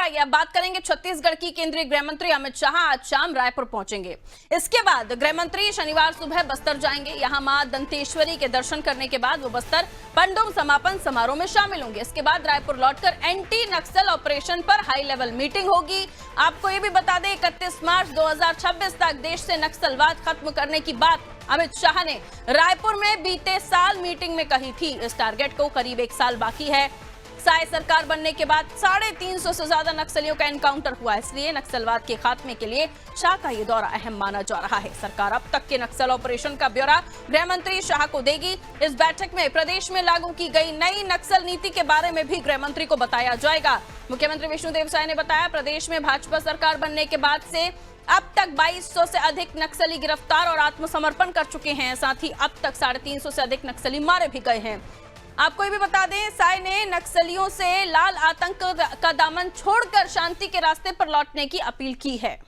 आइए अब बात करेंगे छत्तीसगढ़ की। केंद्रीय गृह मंत्री अमित शाह आज शाम रायपुर पहुंचेंगे। इसके बाद गृह मंत्री शनिवार सुबह बस्तर जाएंगे। यहां मां दंतेश्वरी के दर्शन करने के बाद वो बस्तर पंडुम समापन समारोह में शामिल होंगे। इसके बाद रायपुर लौटकर एंटी नक्सल ऑपरेशन पर हाई लेवल मीटिंग होगी। आपको ये भी बता दें 31 मार्च 2026 तक देश से नक्सलवाद खत्म करने की बात अमित शाह ने रायपुर में बीते साल मीटिंग में कही थी। इस टारगेट को करीब 1 साल बाकी है। साय सरकार बनने के बाद 350 से ज्यादा नक्सलियों का एनकाउंटर हुआ, इसलिए नक्सलवाद के खात्मे के लिए शाह का ये दौरा अहम माना जा रहा है। सरकार अब तक के नक्सल ऑपरेशन का ब्यौरा गृह मंत्री शाह को देगी। इस बैठक में प्रदेश में लागू की गई नई नक्सल नीति के बारे में भी गृह मंत्री को बताया जाएगा। मुख्यमंत्री विष्णुदेव साय ने बताया, प्रदेश में भाजपा सरकार बनने के बाद से अब तक 2200 से अधिक नक्सली गिरफ्तार और आत्मसमर्पण कर चुके हैं। साथ ही अब तक 350 से अधिक नक्सली मारे भी गए हैं। आपको ये भी बता दें, साय ने नक्सलियों से लाल आतंक का दामन छोड़कर शांति के रास्ते पर लौटने की अपील की है।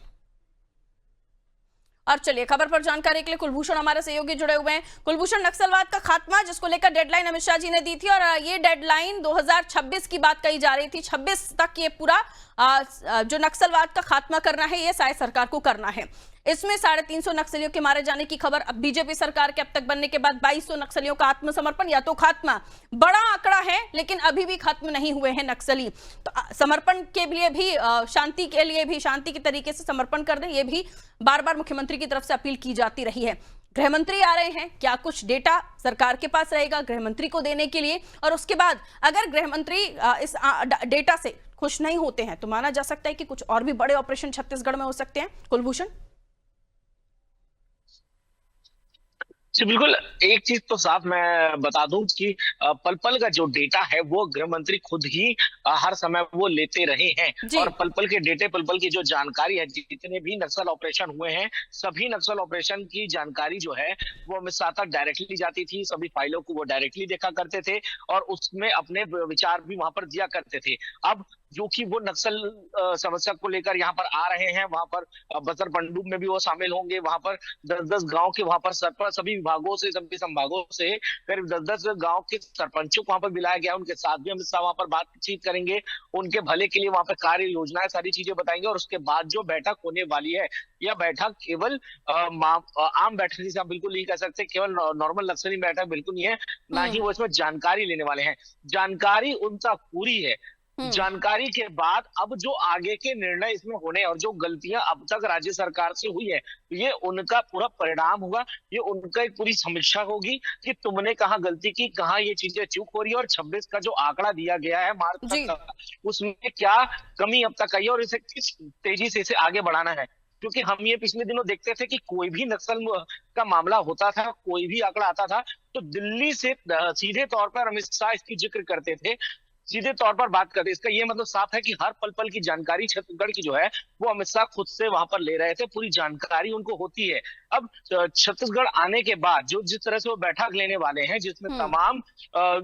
और चलिए खबर पर जानकारी के लिए कुलभूषण हमारे सहयोगी जुड़े हुए हैं। कुलभूषण, नक्सलवाद का खात्मा जिसको लेकर डेडलाइन अमित शाह जी ने दी थी और ये डेडलाइन 2026 की बात कही जा रही थी। 26 तक ये पूरा जो नक्सलवाद का खात्मा करना है ये साय सरकार को करना है। इसमें 350 नक्सलियों के मारे जाने की खबर। अब बीजेपी सरकार के अब तक बनने के बाद 2200 नक्सलियों का आत्मसमर्पण या तो खात्मा। बड़ा आंकड़ा है लेकिन अभी भी खत्म नहीं हुए हैं नक्सली। तो समर्पण के लिए भी शांति के लिए भी शांति के तरीके से समर्पण कर दें, ये भी बार बार मुख्यमंत्री की तरफ से अपील की जाती रही है। गृह मंत्री आ रहे हैं, क्या कुछ डेटा सरकार के पास रहेगा गृह मंत्री को देने के लिए? और उसके बाद अगर गृह मंत्री इस डेटा से खुश नहीं होते हैं तो माना जा सकता है कि कुछ और भी बड़े ऑपरेशन छत्तीसगढ़ में हो सकते हैं। कुलभूषण जी बिल्कुल, एक चीज तो साफ मैं बता दूं कि पल पल का जो डेटा है वो गृह मंत्री खुद ही हर समय वो लेते रहे हैं। और पल पल के डेटे, पल पल की जो जानकारी है, जितने भी नक्सल ऑपरेशन हुए हैं सभी नक्सल ऑपरेशन की जानकारी जो है वो अमित शाह तक डायरेक्टली जाती थी। सभी फाइलों को वो डायरेक्टली देखा करते थे और उसमें अपने विचार भी वहां पर दिया करते थे। अब जो कि वो नक्सल समस्या को लेकर यहाँ पर आ रहे हैं, वहां पर बस्तर पंडुम में भी वो शामिल होंगे। वहां पर 10-10 गांव के वहां पर सरपंच, सभी विभागों से, सभी संभागों से करीब 10-10 गांव के सरपंचों को वहां पर बुलाया गया। उनके साथ भी अमित शाह वहां पर बातचीत करेंगे, उनके भले के लिए वहां पर कार्य योजनाएं, सारी चीजें बताएंगे। और उसके बाद जो बैठक होने वाली है, यह बैठक केवल आम बैठक जिसे आप बिल्कुल नहीं कह सकते, केवल नॉर्मल नक्सली बैठक बिल्कुल नहीं है, ना ही वो इसमें जानकारी लेने वाले हैं। जानकारी उनका पूरी है। जानकारी के बाद अब जो आगे के निर्णय इसमें होने और जो गलतियां अब तक राज्य सरकार से हुई है, ये उनका पूरा परिणाम होगा। ये उनका एक पूरी समीक्षा होगी कि तुमने कहाँ गलती की, कहाँ ये चीजें चूक हो रही है। और 26 का जो आंकड़ा दिया गया है मार्च तक का, उसमें क्या कमी अब तक आई है और इसे किस तेजी से इसे आगे बढ़ाना है। क्योंकि हम ये पिछले दिनों देखते थे कि कोई भी नक्सल का मामला होता था, कोई भी आंकड़ा आता था, तो दिल्ली से सीधे तौर पर अमित शाह इसकी जिक्र करते थे, सीधे तौर पर बात करते। इसका ये मतलब साफ है कि हर पल पल की जानकारी छत्तीसगढ़ की जो है वो अमित शाह खुद से वहां पर ले रहे थे, पूरी जानकारी उनको होती है। अब छत्तीसगढ़ आने के बाद जो जिस तरह से वो बैठक लेने वाले हैं, जिसमें तमाम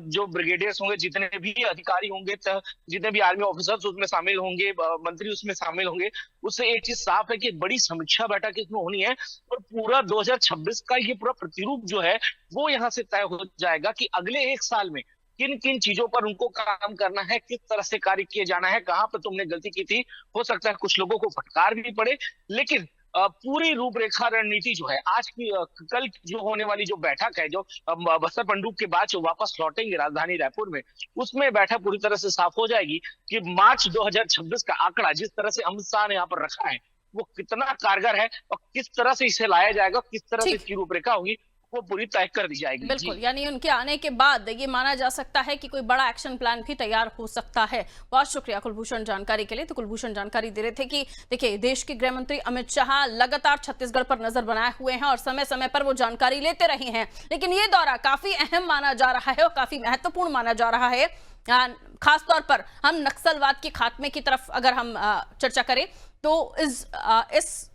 जो ब्रिगेडियर्स होंगे, जितने भी अधिकारी होंगे, जितने भी आर्मी ऑफिसर्स उसमें शामिल होंगे, मंत्री उसमें शामिल होंगे, उससे एक चीज साफ है कि बड़ी समीक्षा बैठक इसमें होनी है। और पूरा 2026 का ये पूरा प्रतिरूप जो है वो यहाँ से तय हो जाएगा कि अगले 1 साल में किन किन चीजों पर उनको काम करना है, किस तरह से कार्य किए जाना है, कहां पर तुमने गलती की थी। हो सकता है कुछ लोगों को फटकार भी पड़े, लेकिन पूरी रूपरेखा रणनीति जो है आज की कल जो होने वाली जो बैठक है, जो बस्तर पंडुप के बाद जो वापस लौटेंगे राजधानी रायपुर में, उसमें बैठक पूरी तरह से साफ हो जाएगी कि मार्च 2026 का आंकड़ा जिस तरह से अमित शाह ने यहाँ पर रखा है वो कितना कारगर है और किस तरह से इसे लाया जाएगा, किस तरह से इसकी रूपरेखा होगी, वो पूरी तय कर दी जाएगी। बिल्कुल, यानी उनके आने के बाद ये माना जा सकता है कि कोई बड़ा एक्शन प्लान भी तैयार हो सकता है। बहुत शुक्रिया कुलभूषण जानकारी के लिए। तो कुलभूषण जानकारी दे रहे थे कि देखिए, देश के गृह मंत्री अमित शाह लगातार छत्तीसगढ़ पर नजर बनाए हुए हैं और समय समय पर वो जानकारी लेते रहे हैं, लेकिन ये दौरा काफी अहम माना जा रहा है और काफी महत्वपूर्ण माना जा रहा है। खासतौर पर हम नक्सलवाद के खात्मे की तरफ अगर हम चर्चा करें तो इस